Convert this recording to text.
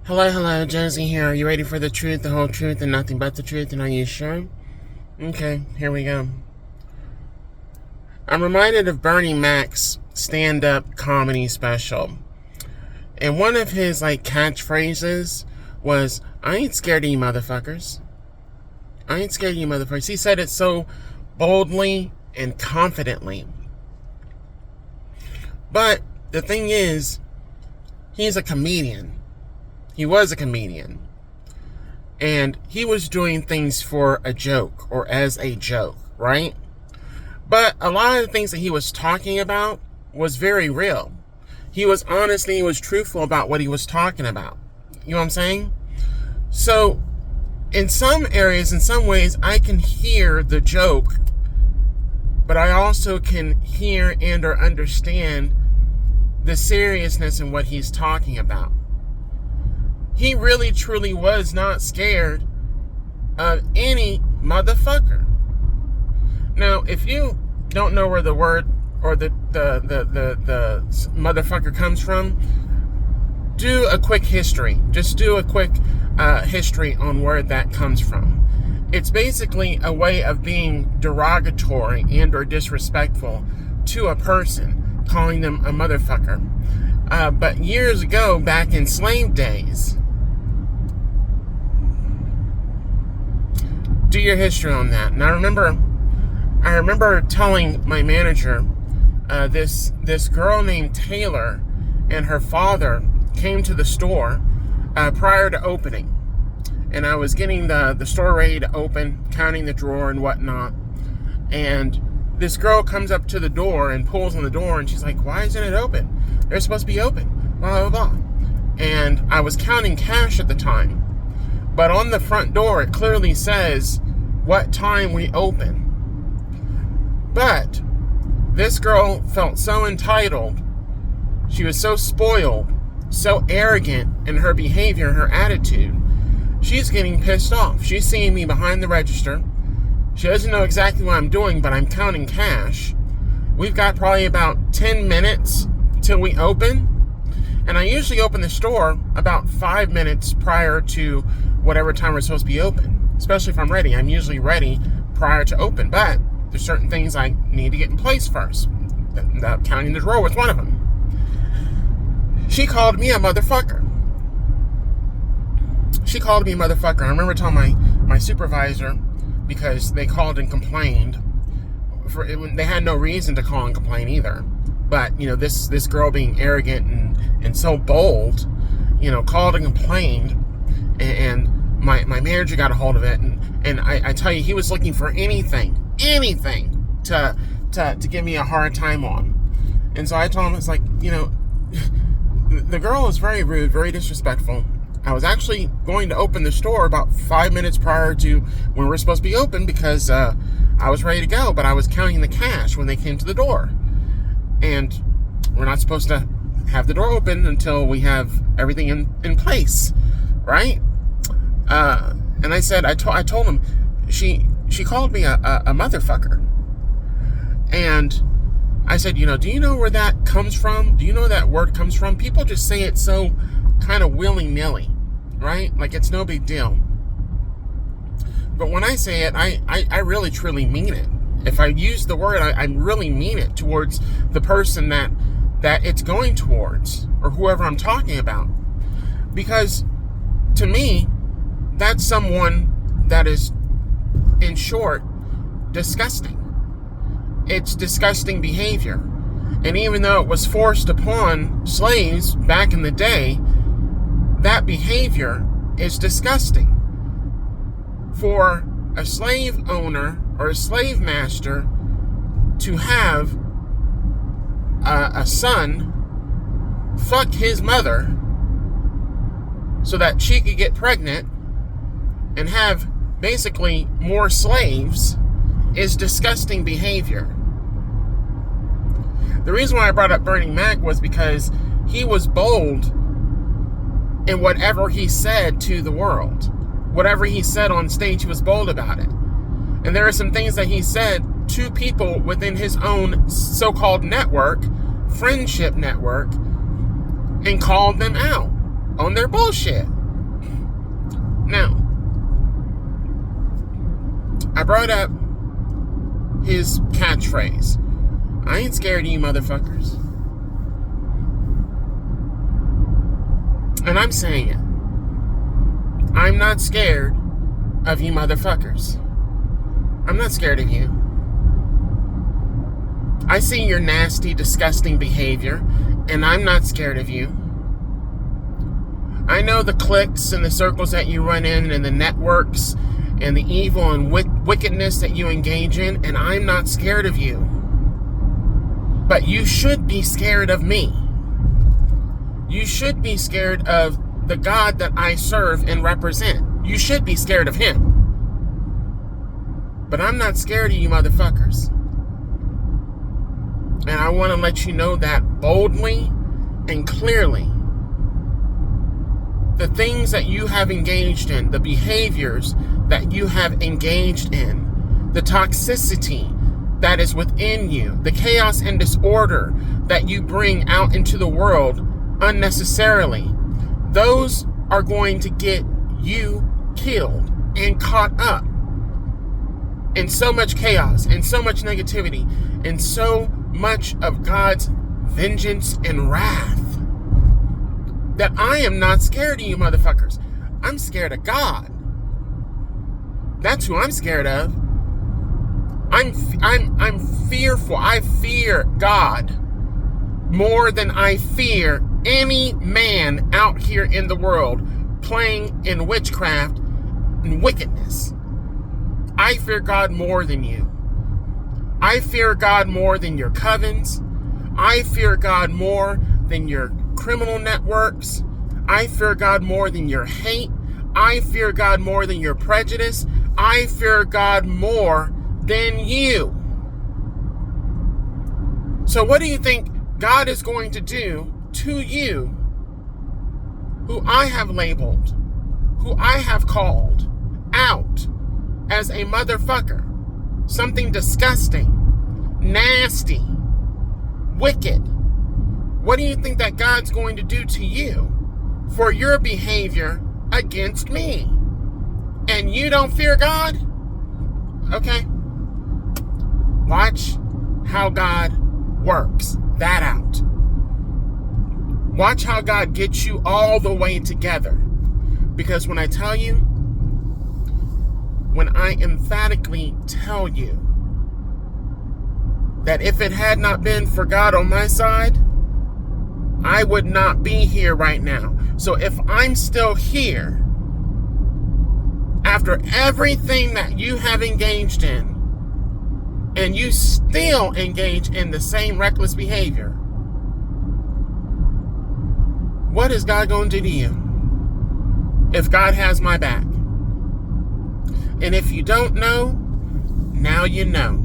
Hello, Josie here. Are you ready for the truth, the whole truth, and nothing but the truth? And are you sure? Okay, here we go. I'm reminded of Bernie Mac's stand-up comedy special. And one of his, catchphrases was, I ain't scared of you motherfuckers. I ain't scared of you motherfuckers. He said it so boldly and confidently. But the thing is, he's a comedian. He was a comedian. And he was doing things for a joke or as a joke, right? But a lot of the things that he was talking about was very real. He was truthful about what he was talking about. You know what I'm saying? So, in some areas, in some ways, I can hear the joke, but I also can hear and or understand the seriousness in what he's talking about. He really, truly was not scared of any motherfucker. Now, if you don't know where the word or the motherfucker comes from, do a quick history. Just do a quick history on where that comes from. It's basically a way of being derogatory and or disrespectful to a person, calling them a motherfucker. But years ago, back in slave days, do your history on that. And I remember telling my manager, this girl named Taylor and her father came to the store prior to opening. And I was getting the store ready to open, counting the drawer and whatnot. And this girl comes up to the door and pulls on the door, and she's like, why isn't it open? They're supposed to be open. Blah, blah, blah. And I was counting cash at the time. But on the front door, it clearly says what time we open. But this girl felt so entitled. She was so spoiled, so arrogant in her behavior, her attitude. She's getting pissed off. She's seeing me behind the register. She doesn't know exactly what I'm doing, but I'm counting cash. We've got probably about 10 minutes till we open. And I usually open the store about 5 minutes prior to whatever time we're supposed to be open. Especially if I'm ready. I'm usually ready prior to open. But there's certain things I need to get in place first. Counting the drawer was one of them. She called me a motherfucker. I remember telling my supervisor, because they called and complained. They had no reason to call and complain either. But, this girl being arrogant and so bold, called and complained. And my manager got a hold of it. And I tell you, he was looking for anything to give me a hard time on. And so I told him, it's like, the girl is very rude, very disrespectful. I was actually going to open the store about 5 minutes prior to when we're supposed to be open because I was ready to go, but I was counting the cash when they came to the door. And we're not supposed to have the door open until we have everything in place, right? And I said, I told him, she called me a motherfucker. And I said, do you know where that comes from? Do you know where that word comes from? People just say it so kind of willy-nilly, right? Like it's no big deal. But when I say it, I really truly mean it. If I use the word, I really mean it towards the person that it's going towards, or whoever I'm talking about. Because to me, that's someone that is, in short, disgusting. It's disgusting behavior. And even though it was forced upon slaves back in the day, that behavior is disgusting. For a slave owner or a slave master to have a son fuck his mother so that she could get pregnant and have basically more slaves is disgusting behavior. The reason why I brought up Bernie Mac was because he was bold in whatever he said to the world. Whatever he said on stage, he was bold about it. And there are some things that he said to people within his own so-called network, friendship network, and called them out on their bullshit. Now, I brought up his catchphrase. I ain't scared of you motherfuckers. And I'm saying it. I'm not scared of you motherfuckers. I'm not scared of you. I see your nasty, disgusting behavior, and I'm not scared of you. I know the cliques and the circles that you run in and the networks and the evil and wickedness that you engage in, and I'm not scared of you. But you should be scared of me. You should be scared of the God that I serve and represent. You should be scared of him. But I'm not scared of you motherfuckers. And I want to let you know that boldly and clearly. The things that you have engaged in, the behaviors that you have engaged in, the toxicity that is within you, the chaos and disorder that you bring out into the world unnecessarily, those are going to get you killed and caught up in so much chaos and so much negativity and so much of God's vengeance and wrath that I am not scared of you motherfuckers. I'm scared of God. That's who I'm scared of. I'm fearful. I fear God more than I fear any man out here in the world playing in witchcraft and wickedness. I fear God more than you. I fear God more than your covens. I fear God more than your criminal networks. I fear God more than your hate. I fear God more than your prejudice. I fear God more than you. So what do you think God is going to do to you, who I have labeled, who I have called out as a motherfucker, something disgusting, nasty, wicked? What do you think that God's going to do to you for your behavior against me? And you don't fear God? Okay. Watch how God works that out. Watch how God gets you all the way together. Because when I tell you, when I emphatically tell you that if it had not been for God on my side, I would not be here right now. So if I'm still here after everything that you have engaged in, and you still engage in the same reckless behavior, what is God going to do to you if God has my back? And if you don't know, now you know.